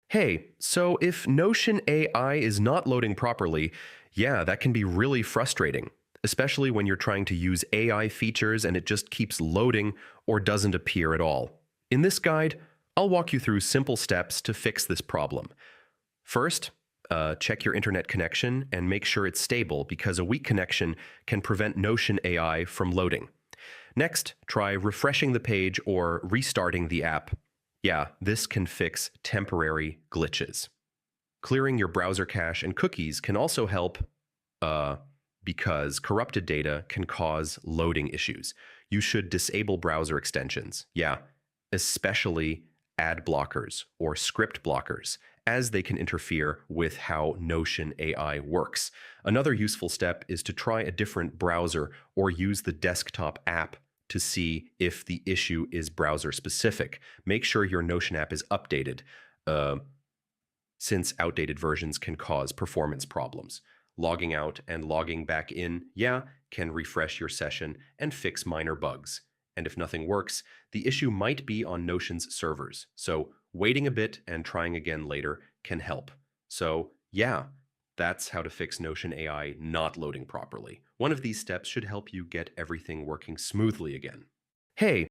Hey, so if Notion AI is not loading properly, yeah, that can be really frustrating, especially when you're trying to use AI features and it just keeps loading or doesn't appear at all. In this guide, I'll walk you through simple steps to fix this problem. First, check your internet connection and make sure it's stable because a weak connection can prevent Notion AI from loading. Next, try refreshing the page or restarting the app. Yeah, this can fix temporary glitches. Clearing your browser cache and cookies can also help uh, because corrupted data can cause loading issues. You should disable browser extensions. Yeah, especially ad blockers or script blockers, as they can interfere with how Notion AI works. Another useful step is to try a different browser or use the desktop app to see if the issue is browser specific. Make sure your Notion app is updated. Uh, since outdated versions can cause performance problems. Logging out and logging back in, yeah, can refresh your session and fix minor bugs. And if nothing works, the issue might be on Notion's servers. So waiting a bit and trying again later can help. So yeah, that's how to fix Notion AI not loading properly. One of these steps should help you get everything working smoothly again. Hey,